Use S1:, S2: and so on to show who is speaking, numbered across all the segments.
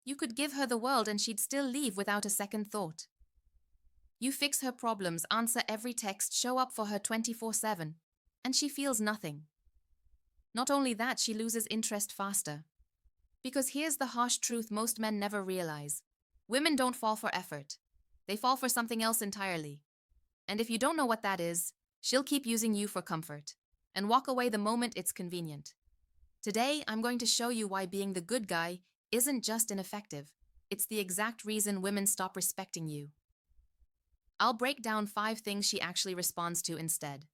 S1: You could give her the world and she'd still leave without a second thought. You fix her problems, answer every text, show up for her 24/7, and she feels nothing. Not only that, she loses interest faster. Because here's the harsh truth most men never realize. Women don't fall for effort. They fall for something else entirely. And if you don't know what that is, she'll keep using you for comfort and walk away the moment it's convenient. Today, I'm going to show you why being the good guy isn't just ineffective. It's the exact reason women stop respecting you. I'll break down 5 things she actually responds to instead.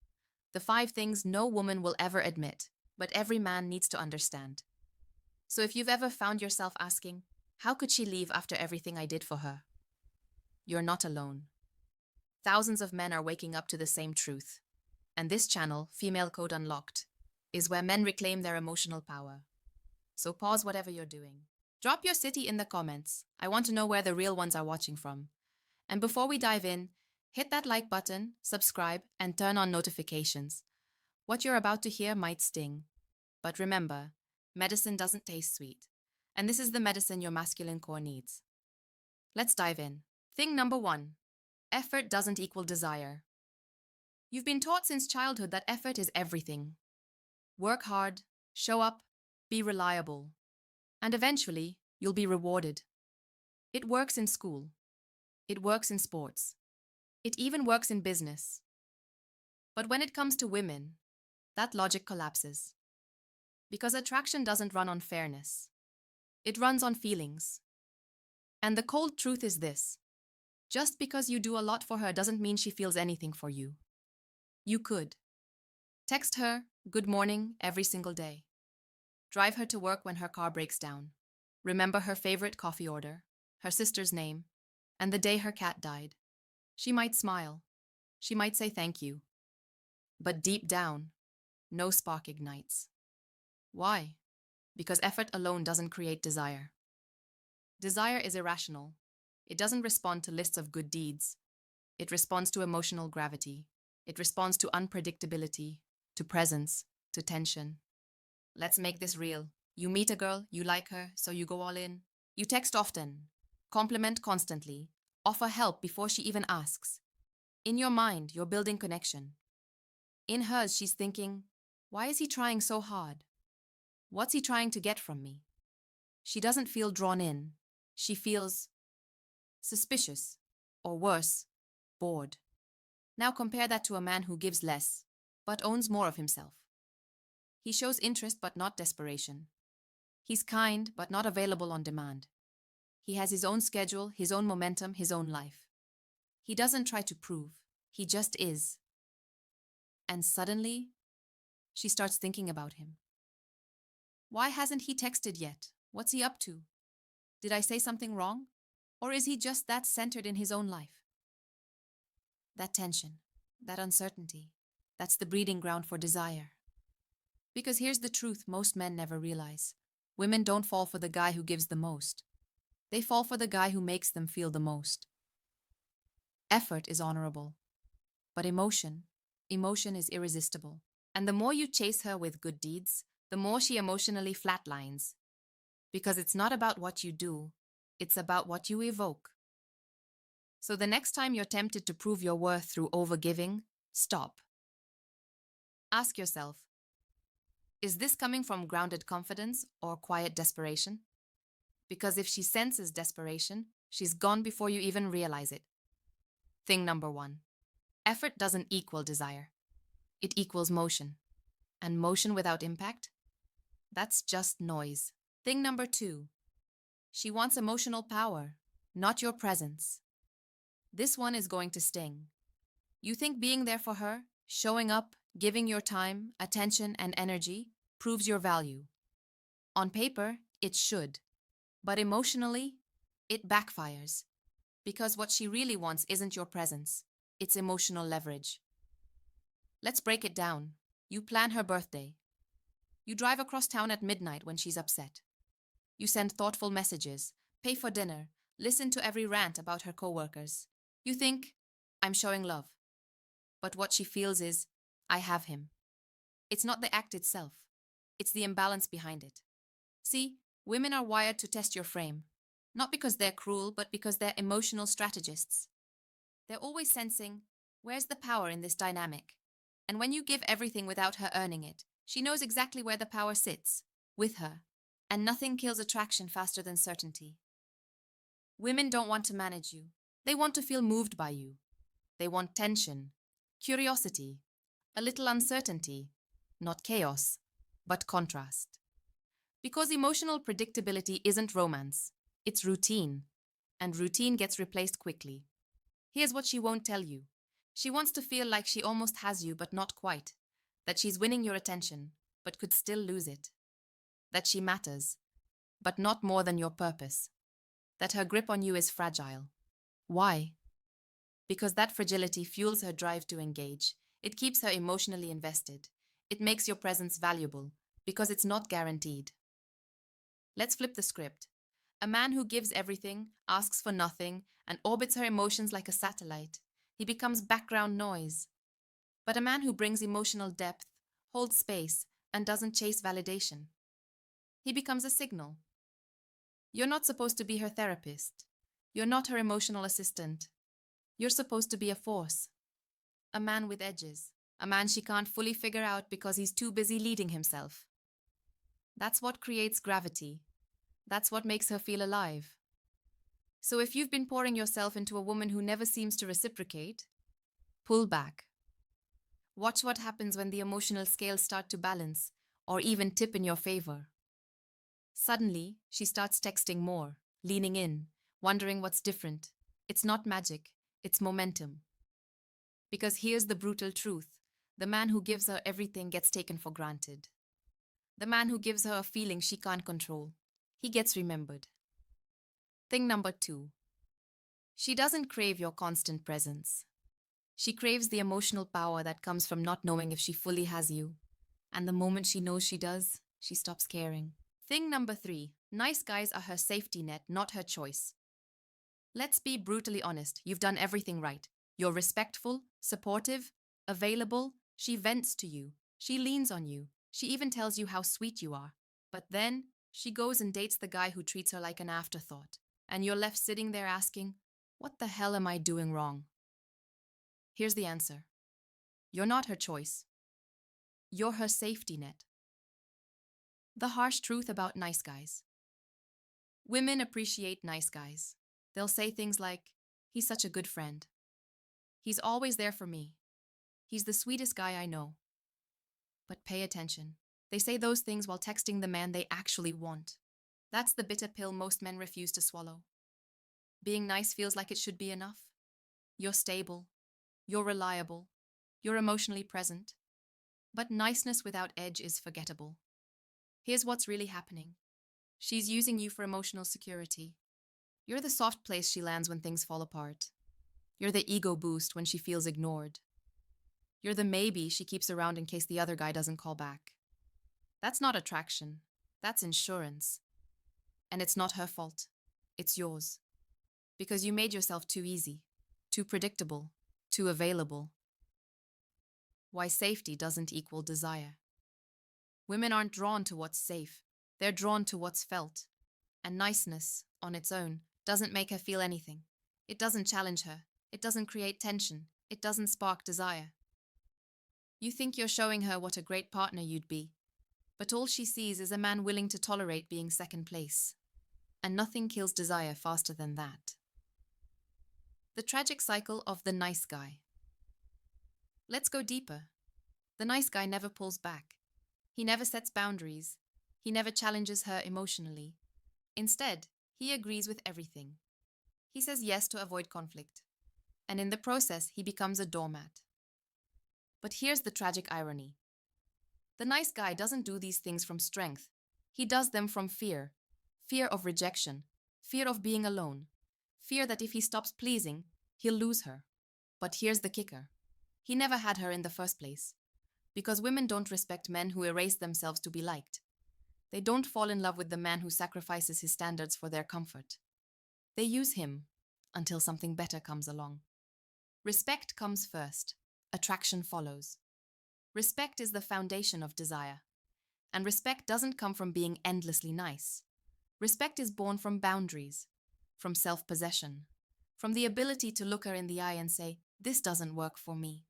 S1: The 5 things no woman will ever admit, but every man needs to understand. So if you've ever found yourself asking, how could she leave after everything I did for her? You're not alone. Thousands of men are waking up to the same truth. And this channel, Female Code Unlocked, is where men reclaim their emotional power. So pause whatever you're doing. Drop your city in the comments. I want to know where the real ones are watching from. And before we dive in, hit that like button, subscribe, and turn on notifications. What you're about to hear might sting. But remember, medicine doesn't taste sweet. And this is the medicine your masculine core needs. Let's dive in. Thing number 1. Effort doesn't equal desire. You've been taught since childhood that effort is everything. Work hard, show up, be reliable. And eventually, you'll be rewarded. It works in school. It works in sports. It even works in business. But when it comes to women, that logic collapses. Because attraction doesn't run on fairness. It runs on feelings. And the cold truth is this. Just because you do a lot for her doesn't mean she feels anything for you. You could. Text her, good morning, every single day. Drive her to work when her car breaks down. Remember her favorite coffee order, her sister's name, and the day her cat died. She might smile. She might say thank you. But deep down, no spark ignites. Why? Because effort alone doesn't create desire. Desire is irrational. It doesn't respond to lists of good deeds. It responds to emotional gravity. It responds to unpredictability, to presence, to tension. Let's make this real. You meet a girl, you like her, so you go all in. You text often, compliment constantly, offer help before she even asks. In your mind, you're building connection. In hers, she's thinking, why is he trying so hard? What's he trying to get from me? She doesn't feel drawn in. She feels suspicious, or worse, bored. Now compare that to a man who gives less, but owns more of himself. He shows interest but not desperation. He's kind but not available on demand. He has his own schedule, his own momentum, his own life. He doesn't try to prove. He just is. And suddenly, she starts thinking about him. Why hasn't he texted yet? What's he up to? Did I say something wrong? Or is he just that centered in his own life? That tension, that uncertainty, that's the breeding ground for desire. Because here's the truth most men never realize. Women don't fall for the guy who gives the most. They fall for the guy who makes them feel the most. Effort is honorable. But emotion is irresistible. And the more you chase her with good deeds, the more she emotionally flatlines. Because it's not about what you do, it's about what you evoke. So the next time you're tempted to prove your worth through overgiving, stop. Ask yourself, is this coming from grounded confidence or quiet desperation? Because if she senses desperation, she's gone before you even realize it. Thing number 1. Effort doesn't equal desire. It equals motion. And motion without impact? That's just noise. Thing number 2. She wants emotional power, not your presence. This one is going to sting. You think being there for her, showing up, giving your time, attention, and energy proves your value. On paper, it should. But emotionally, it backfires. Because what she really wants isn't your presence. It's emotional leverage. Let's break it down. You plan her birthday. You drive across town at midnight when she's upset. You send thoughtful messages, pay for dinner, listen to every rant about her coworkers. You think, I'm showing love. But what she feels is, I have him. It's not the act itself. It's the imbalance behind it. See, women are wired to test your frame. Not because they're cruel, but because they're emotional strategists. They're always sensing, where's the power in this dynamic? And when you give everything without her earning it, she knows exactly where the power sits, with her. And nothing kills attraction faster than certainty. Women don't want to manage you. They want to feel moved by you. They want tension, curiosity, a little uncertainty, not chaos, but contrast. Because emotional predictability isn't romance, it's routine, and routine gets replaced quickly. Here's what she won't tell you. She wants to feel like she almost has you, but not quite. That she's winning your attention, but could still lose it. That she matters, but not more than your purpose. That her grip on you is fragile. Why? Because that fragility fuels her drive to engage. It keeps her emotionally invested. It makes your presence valuable, because it's not guaranteed. Let's flip the script. A man who gives everything, asks for nothing, and orbits her emotions like a satellite. He becomes background noise. But a man who brings emotional depth, holds space, and doesn't chase validation. He becomes a signal. You're not supposed to be her therapist. You're not her emotional assistant. You're supposed to be a force. A man with edges. A man she can't fully figure out because he's too busy leading himself. That's what creates gravity. That's what makes her feel alive. So if you've been pouring yourself into a woman who never seems to reciprocate, pull back. Watch what happens when the emotional scales start to balance, or even tip in your favor. Suddenly, she starts texting more, leaning in, wondering what's different. It's not magic, it's momentum. Because here's the brutal truth. The man who gives her everything gets taken for granted. The man who gives her a feeling she can't control, he gets remembered. Thing number 2. She doesn't crave your constant presence. She craves the emotional power that comes from not knowing if she fully has you. And the moment she knows she does, she stops caring. Thing number 3. Nice guys are her safety net, not her choice. Let's be brutally honest. You've done everything right. You're respectful, supportive, available. She vents to you. She leans on you. She even tells you how sweet you are. But then, she goes and dates the guy who treats her like an afterthought. And you're left sitting there asking, what the hell am I doing wrong? Here's the answer. You're not her choice. You're her safety net. The harsh truth about nice guys. Women appreciate nice guys. They'll say things like, he's such a good friend. He's always there for me. He's the sweetest guy I know. But pay attention. They say those things while texting the man they actually want. That's the bitter pill most men refuse to swallow. Being nice feels like it should be enough. You're stable. You're reliable. You're emotionally present. But niceness without edge is forgettable. Here's what's really happening. She's using you for emotional security. You're the soft place she lands when things fall apart. You're the ego boost when she feels ignored. You're the maybe she keeps around in case the other guy doesn't call back. That's not attraction. That's insurance. And it's not her fault. It's yours. Because you made yourself too easy, too predictable, too available. Why safety doesn't equal desire. Women aren't drawn to what's safe. They're drawn to what's felt. And niceness, on its own, doesn't make her feel anything. It doesn't challenge her. It doesn't create tension. It doesn't spark desire. You think you're showing her what a great partner you'd be, but all she sees is a man willing to tolerate being second place. And nothing kills desire faster than that. The tragic cycle of the nice guy. Let's go deeper. The nice guy never pulls back. He never sets boundaries. He never challenges her emotionally. Instead, he agrees with everything. He says yes to avoid conflict. And in the process, he becomes a doormat. But here's the tragic irony. The nice guy doesn't do these things from strength. He does them from fear. Fear of rejection. Fear of being alone. Fear that if he stops pleasing, he'll lose her. But here's the kicker. He never had her in the first place. Because women don't respect men who erase themselves to be liked. They don't fall in love with the man who sacrifices his standards for their comfort. They use him until something better comes along. Respect comes first. Attraction follows. Respect is the foundation of desire. And respect doesn't come from being endlessly nice. Respect is born from boundaries. from self-possession, from the ability to look her in the eye and say, "This doesn't work for me,"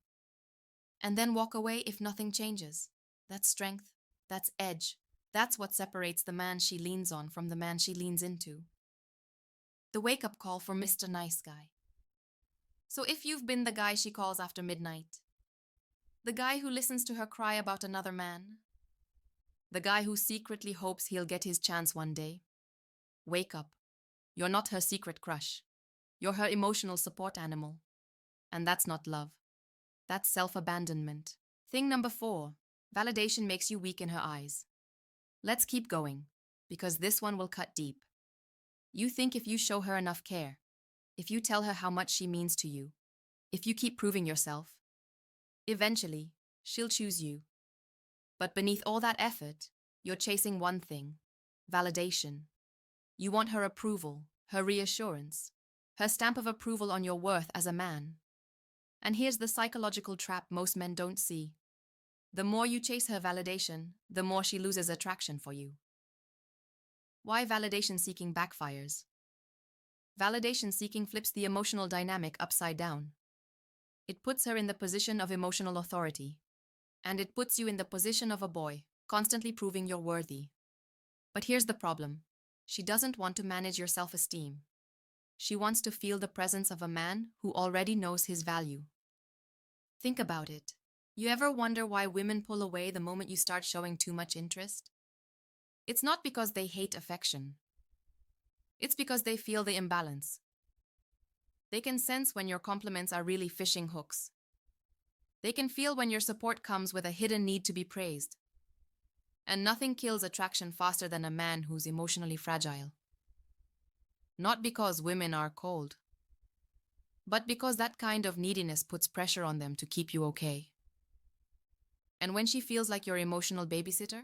S1: and then walk away if nothing changes. That's strength. That's edge. That's what separates the man she leans on from the man she leans into. The wake-up call for Mr. Nice Guy. So if you've been the guy she calls after midnight, the guy who listens to her cry about another man, the guy who secretly hopes he'll get his chance one day, wake up. You're not her secret crush. You're her emotional support animal. And that's not love. That's self-abandonment. Thing number 4, validation makes you weak in her eyes. Let's keep going, because this one will cut deep. You think if you show her enough care, if you tell her how much she means to you, if you keep proving yourself, eventually, she'll choose you. But beneath all that effort, you're chasing one thing: validation. You want her approval, her reassurance, her stamp of approval on your worth as a man. And here's the psychological trap most men don't see. The more you chase her validation, the more she loses attraction for you. Why validation seeking backfires? Validation seeking flips the emotional dynamic upside down. It puts her in the position of emotional authority. And it puts you in the position of a boy, constantly proving you're worthy. But here's the problem. She doesn't want to manage your self-esteem. She wants to feel the presence of a man who already knows his value. Think about it. You ever wonder why women pull away the moment you start showing too much interest? It's not because they hate affection. It's because they feel the imbalance. They can sense when your compliments are really fishing hooks. They can feel when your support comes with a hidden need to be praised. And nothing kills attraction faster than a man who's emotionally fragile. Not because women are cold, but because that kind of neediness puts pressure on them to keep you okay. And when she feels like your emotional babysitter,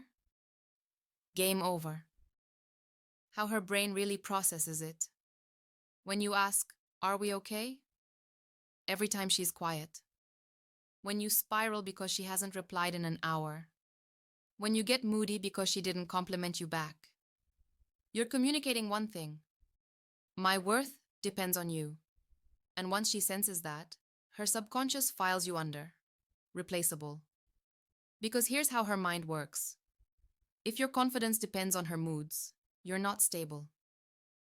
S1: game over. How her brain really processes it. When you ask, "Are we okay?" Every time she's quiet. When you spiral because she hasn't replied in an hour. When you get moody because she didn't compliment you back. You're communicating one thing: my worth depends on you. And once she senses that, her subconscious files you under. Replaceable. Because here's how her mind works. If your confidence depends on her moods, you're not stable.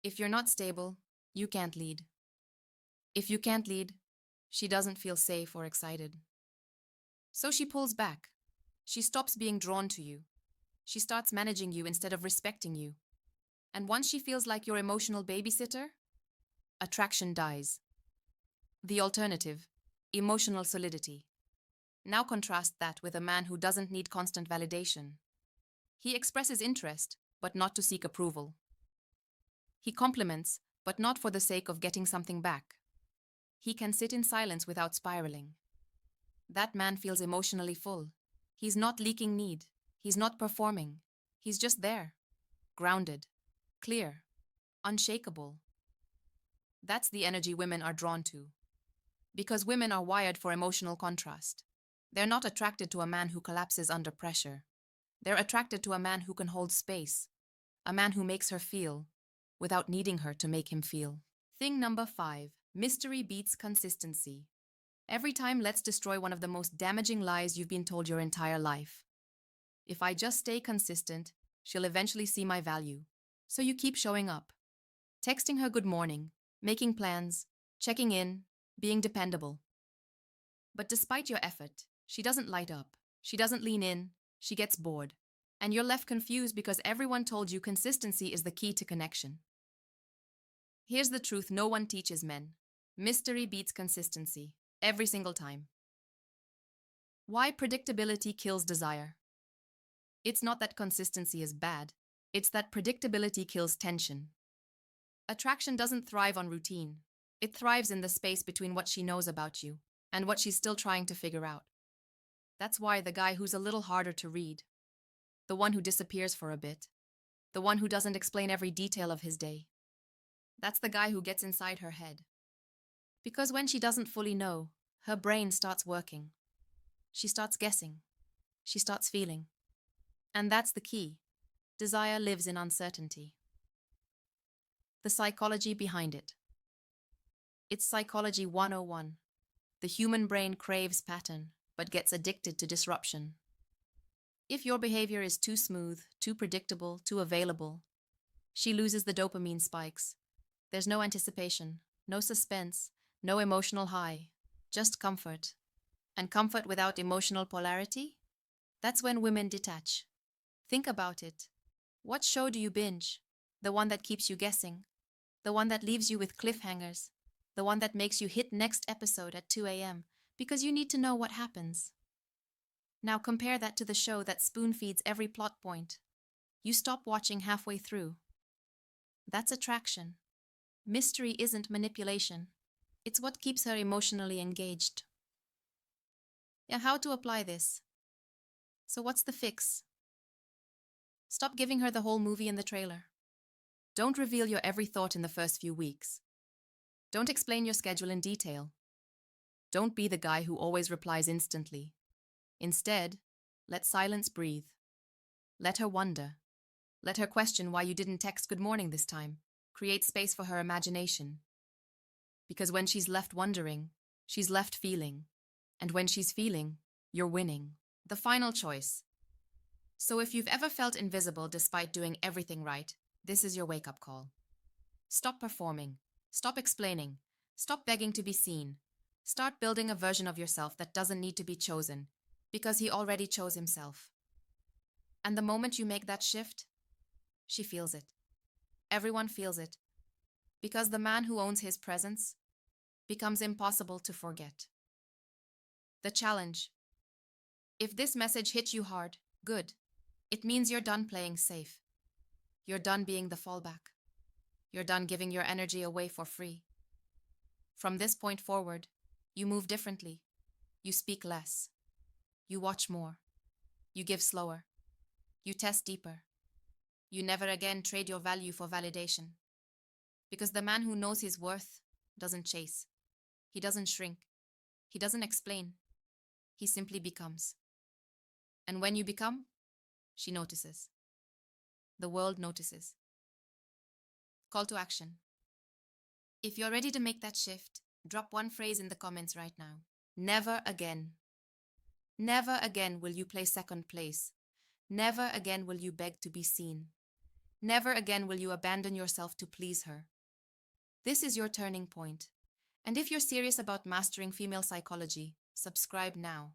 S1: If you're not stable, you can't lead. If you can't lead, she doesn't feel safe or excited. So she pulls back. She stops being drawn to you. She starts managing you instead of respecting you. And once she feels like your emotional babysitter, attraction dies. The alternative, emotional solidity. Now contrast that with a man who doesn't need constant validation. He expresses interest, but not to seek approval. He compliments, but not for the sake of getting something back. He can sit in silence without spiraling. That man feels emotionally full. He's not leaking need. He's not performing. He's just there. Grounded. Clear. Unshakable. That's the energy women are drawn to. Because women are wired for emotional contrast. They're not attracted to a man who collapses under pressure. They're attracted to a man who can hold space. A man who makes her feel, without needing her to make him feel. Thing number 5. Mystery beats consistency. Every time, let's destroy one of the most damaging lies you've been told your entire life. If I just stay consistent, she'll eventually see my value. So you keep showing up. Texting her good morning, making plans, checking in, being dependable. But despite your effort, she doesn't light up. She doesn't lean in. She gets bored. And you're left confused because everyone told you consistency is the key to connection. Here's the truth no one teaches men. Mystery beats consistency. Every single time. Why predictability kills desire? It's not that consistency is bad. It's that predictability kills tension. Attraction doesn't thrive on routine. It thrives in the space between what she knows about you and what she's still trying to figure out. That's why the guy who's a little harder to read, the one who disappears for a bit, the one who doesn't explain every detail of his day, that's the guy who gets inside her head. Because when she doesn't fully know, her brain starts working. She starts guessing. She starts feeling. And that's the key. Desire lives in uncertainty. The psychology behind it. It's Psychology 101. The human brain craves pattern, but gets addicted to disruption. If your behavior is too smooth, too predictable, too available, she loses the dopamine spikes. There's no anticipation, no suspense, no emotional high, just comfort. And comfort without emotional polarity? That's when women detach. Think about it. What show do you binge? The one that keeps you guessing? The one that leaves you with cliffhangers? The one that makes you hit next episode at 2 a.m. because you need to know what happens? Now compare that to the show that spoon-feeds every plot point. You stop watching halfway through. That's attraction. Mystery isn't manipulation. It's what keeps her emotionally engaged. Yeah, how to apply this? So what's the fix? Stop giving her the whole movie in the trailer. Don't reveal your every thought in the first few weeks. Don't explain your schedule in detail. Don't be the guy who always replies instantly. Instead, let silence breathe. Let her wonder. Let her question why you didn't text good morning this time. Create space for her imagination. Because when she's left wondering, she's left feeling. And when she's feeling, you're winning. The final choice. So if you've ever felt invisible despite doing everything right, this is your wake-up call. Stop performing. Stop explaining. Stop begging to be seen. Start building a version of yourself that doesn't need to be chosen, because he already chose himself. And the moment you make that shift, she feels it. Everyone feels it. Because the man who owns his presence becomes impossible to forget. The challenge. If this message hit you hard, good. It means you're done playing safe. You're done being the fallback. You're done giving your energy away for free. From this point forward, you move differently. You speak less. You watch more. You give slower. You test deeper. You never again trade your value for validation. Because the man who knows his worth doesn't chase. He doesn't shrink. He doesn't explain. He simply becomes. And when you become, she notices. The world notices. Call to action. If you're ready to make that shift, drop one phrase in the comments right now. Never again. Never again will you play second place. Never again will you beg to be seen. Never again will you abandon yourself to please her. This is your turning point. And if you're serious about mastering female psychology, subscribe now.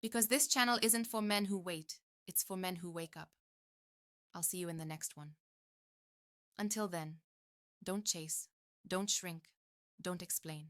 S1: Because this channel isn't for men who wait, it's for men who wake up. I'll see you in the next one. Until then, don't chase, don't shrink, don't explain.